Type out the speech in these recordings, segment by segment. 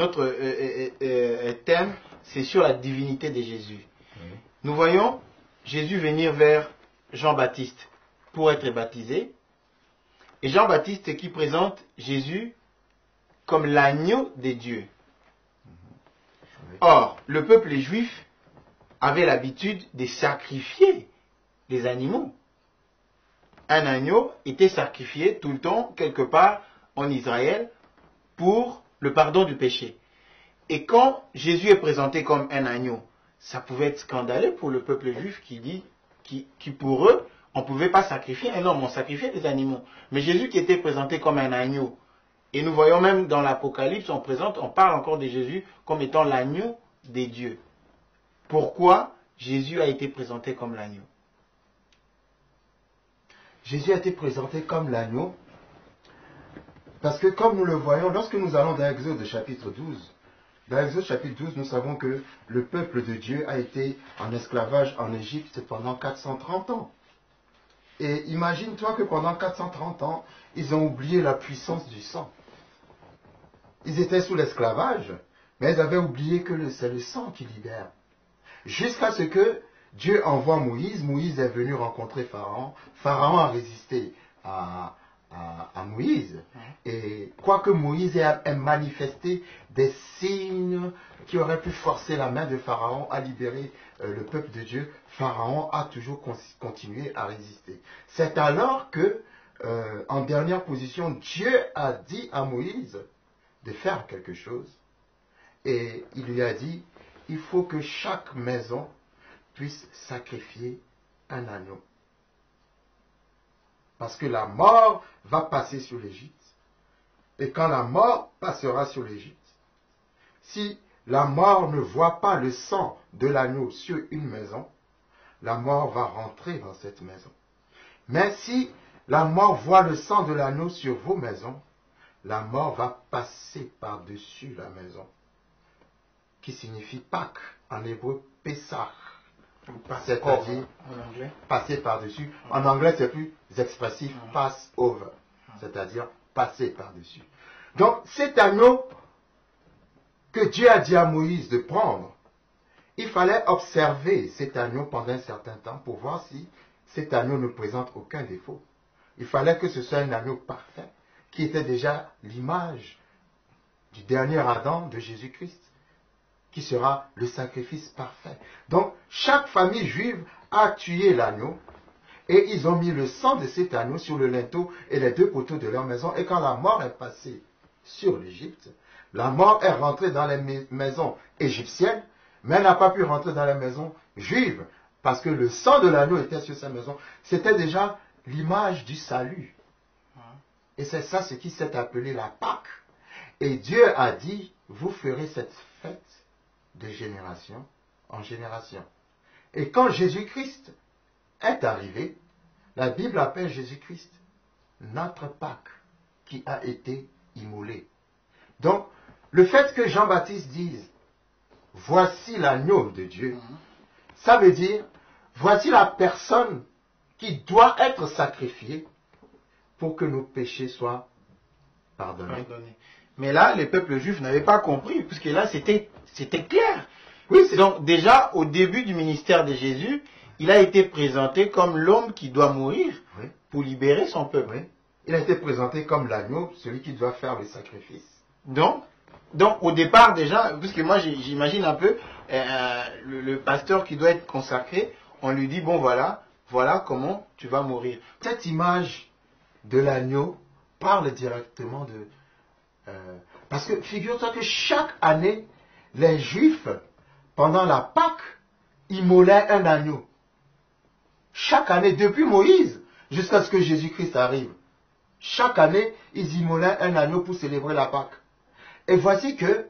notre thème, c'est sur la divinité de Jésus. Nous voyons Jésus venir vers Jean-Baptiste pour être baptisé. Et Jean-Baptiste qui présente Jésus comme l'agneau de Dieu. Or, le peuple juif avait l'habitude de sacrifier les animaux. Un agneau était sacrifié tout le temps, quelque part en Israël, pour le pardon du péché. Et quand Jésus est présenté comme un agneau, ça pouvait être scandaleux pour le peuple juif qui pour eux, on ne pouvait pas sacrifier un homme, on sacrifiait des animaux. Mais Jésus qui était présenté comme un agneau, et nous voyons même dans l'Apocalypse, on parle encore de Jésus comme étant l'agneau des dieux. Pourquoi Jésus a été présenté comme l'agneau? Jésus a été présenté comme l'agneau parce que comme nous le voyons, lorsque nous allons dans Exode chapitre 12, dans Exode chapitre 12, nous savons que le peuple de Dieu a été en esclavage en Égypte pendant 430 ans. Et imagine-toi que pendant 430 ans, ils ont oublié la puissance du sang. Ils étaient sous l'esclavage, mais ils avaient oublié que c'est le sang qui libère. Jusqu'à ce que Dieu envoie Moïse. Moïse est venu rencontrer Pharaon. Pharaon a résisté à Moïse. Et quoique Moïse ait manifesté des signes qui auraient pu forcer la main de Pharaon à libérer le peuple de Dieu, Pharaon a toujours continué à résister. C'est alors que, en dernière position, Dieu a dit à Moïse de faire quelque chose. Et il lui a dit, il faut que chaque maison puisse sacrifier un agneau. Parce que la mort va passer sur l'Égypte. Et quand la mort passera sur l'Égypte, si la mort ne voit pas le sang de l'agneau sur une maison, la mort va rentrer dans cette maison. Mais si la mort voit le sang de l'agneau sur vos maisons, la mort va passer par-dessus la maison, qui signifie Pâques, en hébreu Pessah, c'est-à-dire passer par-dessus. En anglais, c'est plus expressif, pass over, c'est-à-dire passer par-dessus. Donc, cet agneau que Dieu a dit à Moïse de prendre, il fallait observer cet agneau pendant un certain temps pour voir si cet agneau ne présente aucun défaut. Il fallait que ce soit un agneau parfait, qui était déjà l'image du dernier Adam de Jésus-Christ, qui sera le sacrifice parfait. Donc, chaque famille juive a tué l'agneau, et ils ont mis le sang de cet agneau sur le linteau et les deux poteaux de leur maison. Et quand la mort est passée sur l'Égypte, la mort est rentrée dans les maisons égyptiennes, mais elle n'a pas pu rentrer dans les maisons juives, parce que le sang de l'agneau était sur ces maisons. C'était déjà l'image du salut. Et c'est ça ce qui s'est appelé la Pâque. Et Dieu a dit, vous ferez cette fête de génération en génération. Et quand Jésus-Christ est arrivé, la Bible appelle Jésus-Christ notre Pâque qui a été immolé. Donc, le fait que Jean-Baptiste dise voici l'agneau de Dieu, ça veut dire voici la personne qui doit être sacrifiée pour que nos péchés soient pardonnés. Mais là, les peuples juifs n'avaient pas compris, puisque là, c'était clair. Oui, donc déjà, au début du ministère de Jésus, il a été présenté comme l'homme qui doit mourir pour libérer son peuple. Oui. Il a été présenté comme l'agneau, celui qui doit faire le sacrifice. Donc au départ déjà, puisque moi j'imagine un peu le pasteur qui doit être consacré, on lui dit, bon voilà comment tu vas mourir. Cette image de l'agneau parle directement de... parce que figure-toi que chaque année, les Juifs, pendant la Pâque, immolaient un agneau. Chaque année, depuis Moïse, jusqu'à ce que Jésus-Christ arrive. Chaque année, ils immolaient un agneau pour célébrer la Pâque. Et voici que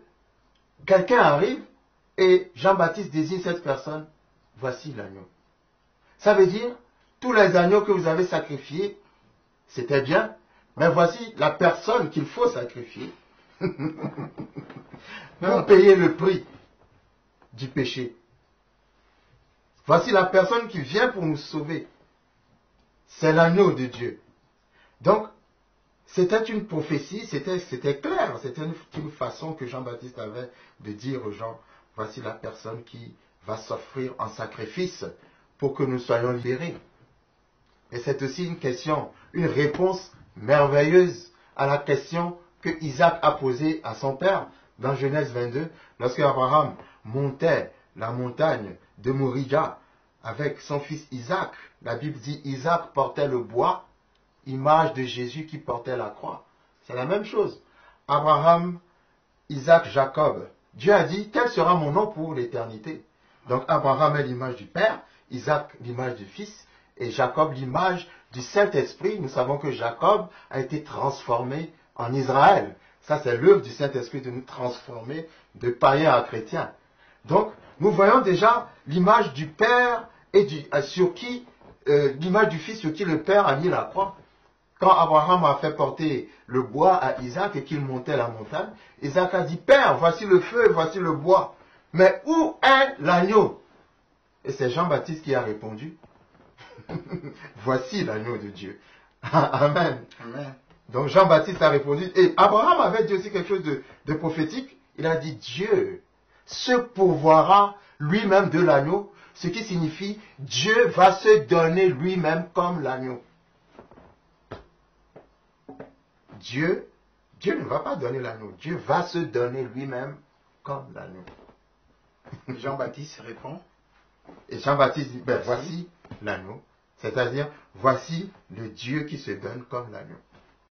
quelqu'un arrive et Jean-Baptiste désigne cette personne. Voici l'agneau. Ça veut dire, tous les agneaux que vous avez sacrifiés, c'était bien, mais voici la personne qu'il faut sacrifier pour payer le prix du péché. Voici la personne qui vient pour nous sauver. C'est l'agneau de Dieu. Donc, C'était une prophétie, c'était clair, c'était une façon que Jean-Baptiste avait de dire aux gens, voici la personne qui va s'offrir en sacrifice pour que nous soyons libérés. Et c'est aussi une question, une réponse merveilleuse à la question que Isaac a posée à son père dans Genèse 22, lorsque Abraham montait la montagne de Morija avec son fils Isaac. La Bible dit Isaac portait le bois, image de Jésus qui portait la croix. C'est la même chose. Abraham, Isaac, Jacob. Dieu a dit, quel sera mon nom pour l'éternité? Donc Abraham est l'image du Père, Isaac l'image du Fils, et Jacob l'image du Saint-Esprit. Nous savons que Jacob a été transformé en Israël. Ça, c'est l'œuvre du Saint-Esprit de nous transformer de païens à chrétiens. Donc, nous voyons déjà l'image du Père et l'image du Fils sur qui le Père a mis la croix. Quand Abraham a fait porter le bois à Isaac et qu'il montait la montagne, Isaac a dit, Père, voici le feu, voici le bois. Mais où est l'agneau? Et c'est Jean-Baptiste qui a répondu, voici l'agneau de Dieu. Amen. Amen. Donc Jean-Baptiste a répondu, et Abraham avait dit aussi quelque chose de prophétique. Il a dit, Dieu se pourvoira lui-même de l'agneau, ce qui signifie Dieu va se donner lui-même comme l'agneau. Dieu ne va pas donner l'agneau, Dieu va se donner lui-même comme l'agneau. Jean-Baptiste répond. Et Jean-Baptiste dit, voici l'agneau, c'est-à-dire voici le Dieu qui se donne comme l'agneau.